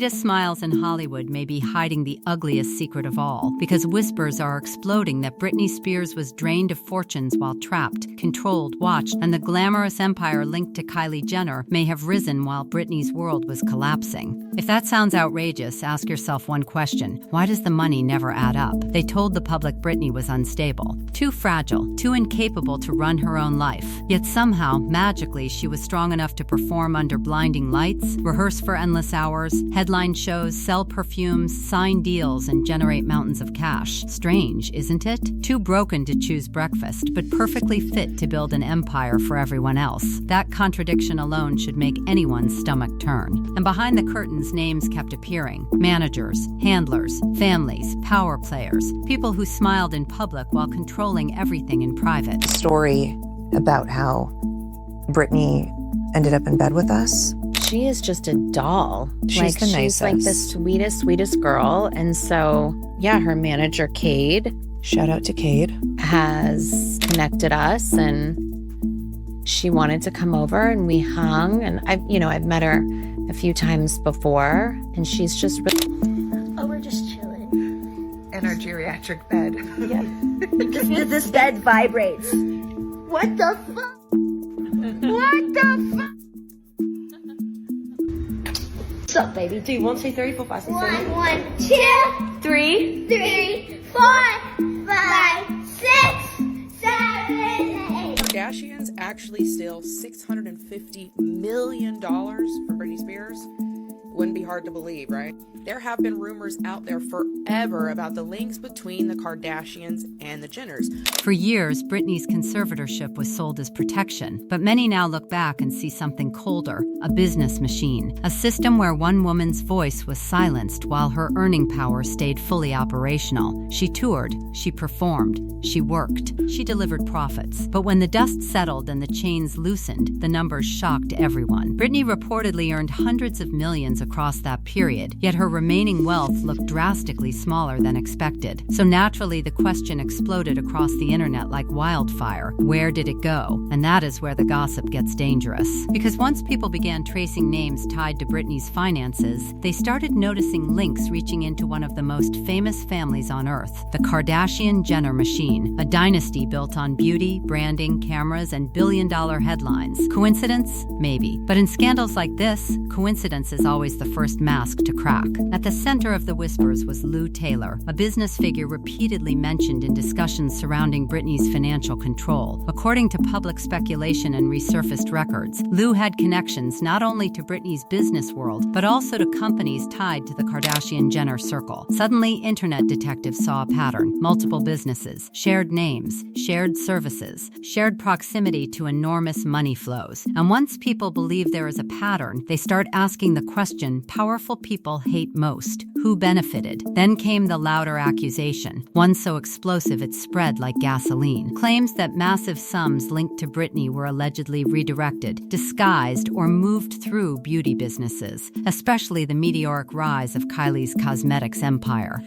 sweetest smiles in Hollywood may be hiding the ugliest secret of all, because whispers are exploding that Britney Spears was drained of fortunes while trapped, controlled, watched, and the glamorous empire linked to Kylie Jenner may have risen while Britney's world was collapsing. If that sounds outrageous, ask yourself one question: why does the money never add up? They told the public Britney was unstable, too fragile, too incapable to run her own life. Yet somehow, magically, she was strong enough to perform under blinding lights, rehearse for endless hours, headline shows, sell perfumes, sign deals, and generate mountains of cash. Strange, isn't it? Too broken to choose breakfast, but perfectly fit to build an empire for everyone else. That contradiction alone should make anyone's stomach turn. And behind the curtains, names kept appearing: managers, handlers, families, power players, people who smiled in public while controlling everything in private. Story about how Britney ended up in bed with us. She is just a doll. She's the nicest. She's like the sweetest girl. And so, yeah, her manager, Cade. Shout out to Cade. Has connected us, and she wanted to come over, and we hung. And I've met her a few times before, and she's just Oh, we're just chilling. In our geriatric bed. Yeah. This bed vibrates. What the fuck? What the fuck? What's up, baby? Do 1, 2, 3, 4, 5, 6, 7. 1, 2, 3, 4, 5, 6, 7, 8. Kardashians actually steal $650 million from Britney Spears. Wouldn't be hard to believe, right? There have been rumors out there forever about the links between the Kardashians and the Jenners. For years, Britney's conservatorship was sold as protection, but many now look back and see something colder: a business machine, a system where one woman's voice was silenced while her earning power stayed fully operational. She toured, she performed, she worked, she delivered profits. But when the dust settled and the chains loosened, the numbers shocked everyone. Britney reportedly earned hundreds of millions across that period, yet her remaining wealth looked drastically smaller than expected. So naturally, the question exploded across the internet like wildfire: where did it go? And that is where the gossip gets dangerous. Because once people began tracing names tied to Britney's finances, they started noticing links reaching into one of the most famous families on earth, the Kardashian-Jenner machine, a dynasty built on beauty, branding, cameras, and billion-dollar headlines. Coincidence? Maybe. But in scandals like this, coincidence is always the first mask to crack. At the center of the whispers was Lou Taylor, a business figure repeatedly mentioned in discussions surrounding Britney's financial control. According to public speculation and resurfaced records, Lou had connections not only to Britney's business world, but also to companies tied to the Kardashian-Jenner circle. Suddenly, internet detectives saw a pattern: multiple businesses, shared names, shared services, shared proximity to enormous money flows. And once people believe there is a pattern, they start asking the question powerful people hate most: who benefited? Then came the louder accusation, one so explosive it spread like gasoline. Claims that massive sums linked to Britney were allegedly redirected, disguised, or moved through beauty businesses, especially the meteoric rise of Kylie's cosmetics empire.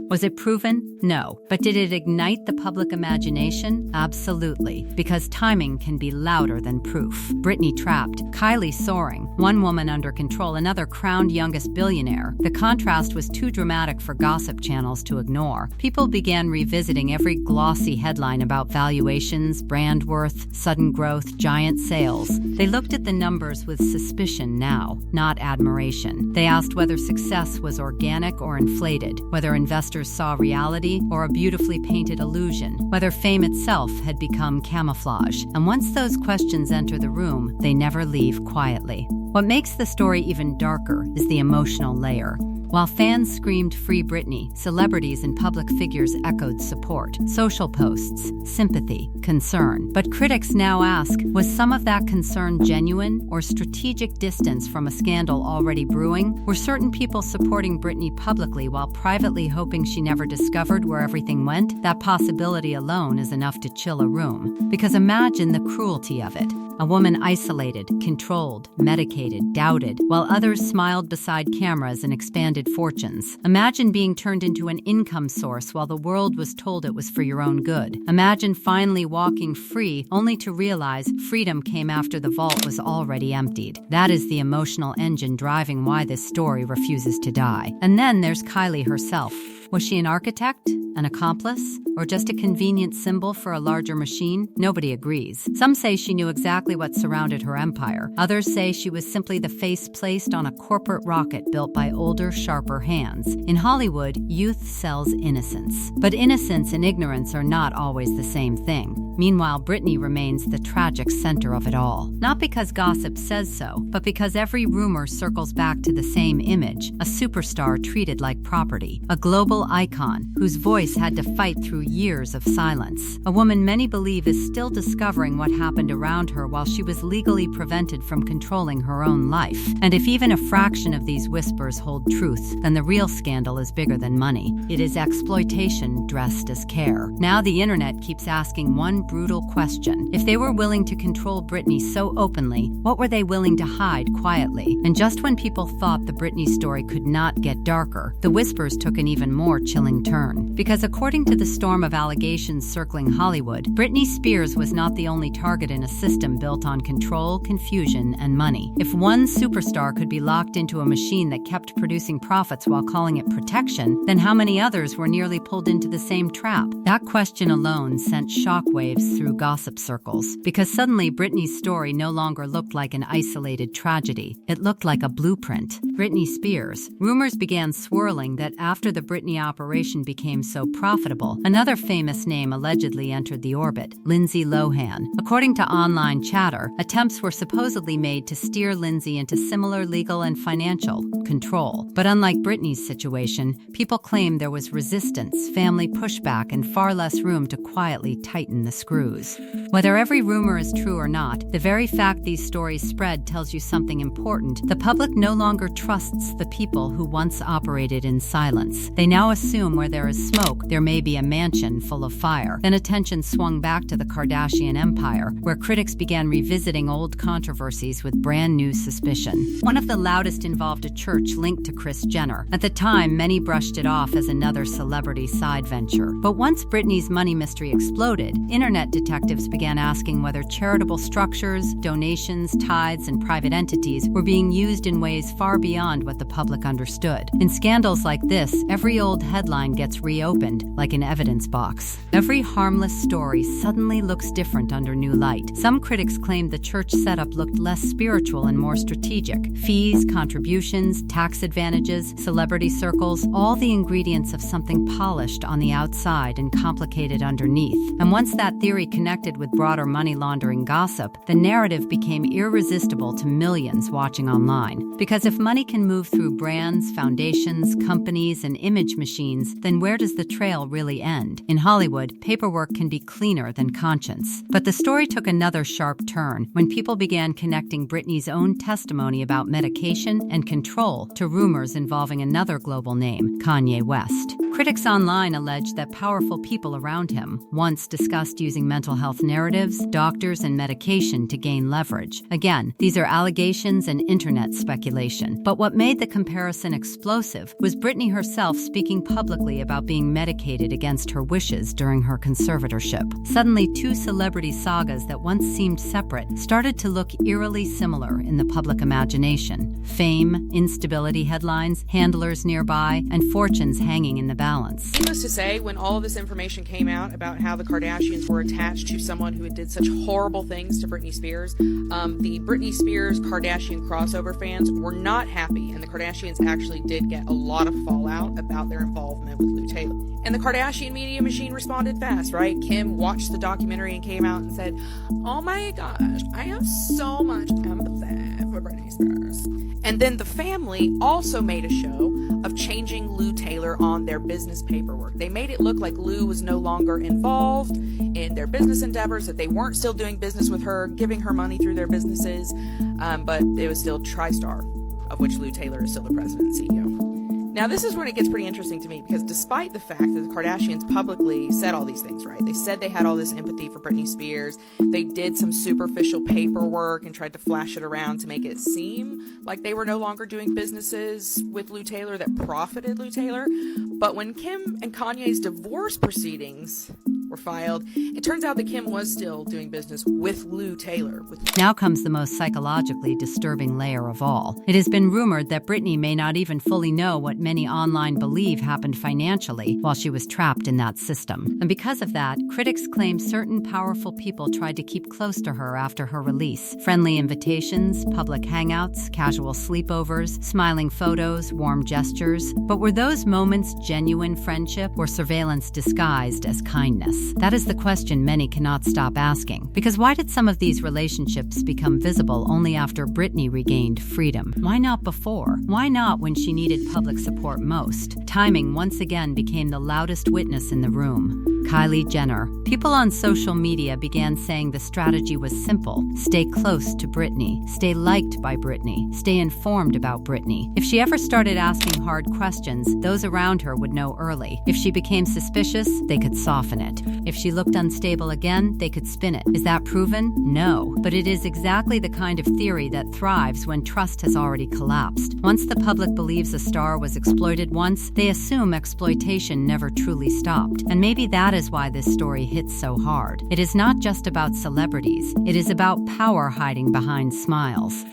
Was it proven? No. But did it ignite the public imagination? Absolutely. Because timing can be louder than proof. Britney trapped, Kylie soaring, one woman under control, another crowned youngest billionaire. The contrast was too dramatic for gossip channels to ignore. People began revisiting every glossy headline about valuations, brand worth, sudden growth, giant sales. They looked at the numbers with suspicion now, not admiration. They asked whether success was organic or inflated, whether investors saw reality or a beautifully painted illusion, whether fame itself had become camouflage. And once those questions enter the room, they never leave quietly. What makes the story even darker is the emotional layer. While fans screamed "Free Britney," celebrities and public figures echoed support, social posts, sympathy, concern. But critics now ask, was some of that concern genuine or strategic distance from a scandal already brewing? Were certain people supporting Britney publicly while privately hoping she never discovered where everything went? That possibility alone is enough to chill a room. Because imagine the cruelty of it. A woman isolated, controlled, medicated, doubted, while others smiled beside cameras and expanded unintended fortunes. Imagine being turned into an income source while the world was told it was for your own good. Imagine finally walking free, only to realize freedom came after the vault was already emptied. That is the emotional engine driving why this story refuses to die. And then there's Kylie herself. Was she an architect, an accomplice, or just a convenient symbol for a larger machine? Nobody agrees. Some say she knew exactly what surrounded her empire. Others say she was simply the face placed on a corporate rocket built by older, sharper hands. In Hollywood, youth sells innocence. But innocence and ignorance are not always the same thing. Meanwhile, Britney remains the tragic center of it all. Not because gossip says so, but because every rumor circles back to the same image, a superstar treated like property, a global icon whose voice had to fight through years of silence. A woman many believe is still discovering what happened around her while she was legally prevented from controlling her own life. And if even a fraction of these whispers hold truth, then the real scandal is bigger than money. It is exploitation dressed as care. Now the internet keeps asking one brutal question. If they were willing to control Britney so openly, what were they willing to hide quietly? And just when people thought the Britney story could not get darker, the whispers took an even more chilling turn. Because according to the storm of allegations circling Hollywood, Britney Spears was not the only target in a system built on control, confusion, and money. If one superstar could be locked into a machine that kept producing profits while calling it protection, then how many others were nearly pulled into the same trap? That question alone sent shockwaves through gossip circles, because suddenly Britney's story no longer looked like an isolated tragedy. It looked like a blueprint. Britney Spears. Rumors began swirling that after the Britney operation became so profitable, another famous name allegedly entered the orbit, Lindsay Lohan. According to online chatter, attempts were supposedly made to steer Lindsay into similar legal and financial control. But unlike Britney's situation, people claim there was resistance, family pushback, and far less room to quietly tighten the screws. Whether every rumor is true or not, the very fact these stories spread tells you something important. The public no longer trusts the people who once operated in silence. They now assume where there is smoke, there may be a mansion full of fire. Then attention swung back to the Kardashian empire, where critics began revisiting old controversies with brand new suspicion. One of the loudest involved a church linked to Kris Jenner. At the time, many brushed it off as another celebrity side venture. But once Britney's money mystery exploded, internet detectives began asking whether charitable structures, donations, tithes, and private entities were being used in ways far beyond what the public understood. In scandals like this, every old headline gets reopened, like an evidence box. Every harmless story suddenly looks different under new light. Some critics claimed the church setup looked less spiritual and more strategic. Fees, contributions, tax advantages, celebrity circles, all the ingredients of something polished on the outside and complicated underneath. And once that theory connected with broader money laundering gossip, the narrative became irresistible to millions watching online. Because if money can move through brands, foundations, companies, and image machines, then where does the trail really end? In Hollywood, paperwork can be cleaner than conscience. But the story took another sharp turn when people began connecting Britney's own testimony about medication and control to rumors involving another global name, Kanye West. Critics online allege that powerful people around him once discussed using mental health narratives, doctors, and medication to gain leverage. Again, these are allegations and internet speculation. But what made the comparison explosive was Britney herself speaking publicly about being medicated against her wishes during her conservatorship. Suddenly, two celebrity sagas that once seemed separate started to look eerily similar in the public imagination. Fame, instability headlines, handlers nearby, and fortunes hanging in the balance. Needless to say, when all of this information came out about how the Kardashians were attached to someone who did such horrible things to Britney Spears, the Britney Spears Kardashian crossover fans were not happy, and the Kardashians actually did get a lot of fallout about their involvement with Lou Taylor. And the Kardashian media machine responded fast, right? Kim watched the documentary and came out and said, "Oh my gosh, I have so much empathy for Britney Spears." And then the family also made a show of changing Lou Taylor on their business paperwork. They made it look like Lou was no longer involved in their business endeavors, that they weren't still doing business with her, giving her money through their businesses, but it was still TriStar, of which Lou Taylor is still the president and CEO. Now, this is when it gets pretty interesting to me, because despite the fact that the Kardashians publicly said all these things, right? They said they had all this empathy for Britney Spears. They did some superficial paperwork and tried to flash it around to make it seem like they were no longer doing businesses with Lou Taylor that profited Lou Taylor. But when Kim and Kanye's divorce proceedings were filed, it turns out that Kim was still doing business with Lou Taylor. Now comes the most psychologically disturbing layer of all. It has been rumored that Britney may not even fully know what many online believe happened financially while she was trapped in that system. And because of that, critics claim certain powerful people tried to keep close to her after her release. Friendly invitations, public hangouts, casual sleepovers, smiling photos, warm gestures. But were those moments genuine friendship or surveillance disguised as kindness? That is the question many cannot stop asking. Because why did some of these relationships become visible only after Britney regained freedom? Why not before? Why not when she needed public support most? Timing once again became the loudest witness in the room. Kylie Jenner. People on social media began saying the strategy was simple. Stay close to Britney. Stay liked by Britney. Stay informed about Britney. If she ever started asking hard questions, those around her would know early. If she became suspicious, they could soften it. If she looked unstable again, they could spin it. Is that proven? No. But it is exactly the kind of theory that thrives when trust has already collapsed. Once the public believes a star was exploited once, they assume exploitation never truly stopped. And maybe that is why this story hits so hard. It is not just about celebrities. It is about power hiding behind smiles.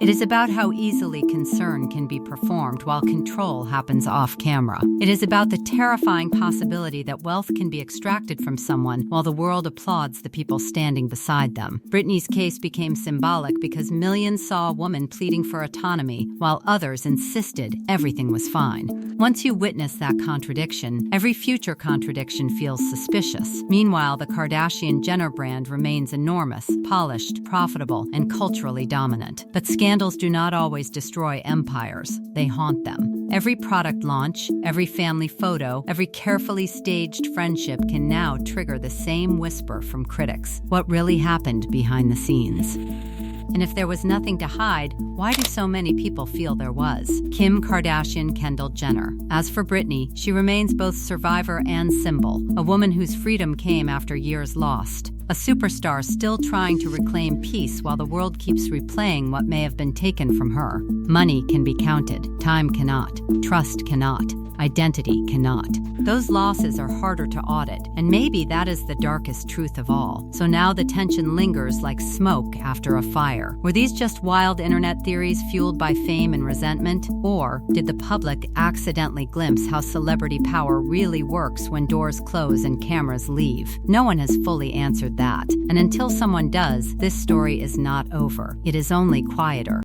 It is about how easily concern can be performed while control happens off camera. It is about the terrifying possibility that wealth can be extracted from someone while the world applauds the people standing beside them. Britney's case became symbolic because millions saw a woman pleading for autonomy while others insisted everything was fine. Once you witness that contradiction, every future contradiction feels suspicious. Meanwhile, the Kardashian-Jenner brand remains enormous, polished, profitable, and culturally dominant. But scandals do not always destroy empires. They haunt them. Every product launch, every family photo, every carefully staged friendship can now trigger the same whisper from critics. What really happened behind the scenes? And if there was nothing to hide, why do so many people feel there was? Kim Kardashian Kendall Jenner. As for Britney, she remains both survivor and symbol, a woman whose freedom came after years lost. A superstar still trying to reclaim peace while the world keeps replaying what may have been taken from her. Money can be counted. Time cannot. Trust cannot. Identity cannot. Those losses are harder to audit, and maybe that is the darkest truth of all. So now the tension lingers like smoke after a fire. Were these just wild internet theories fueled by fame and resentment? Or did the public accidentally glimpse how celebrity power really works when doors close and cameras leave? No one has fully answered that. And until someone does, this story is not over. It is only quieter.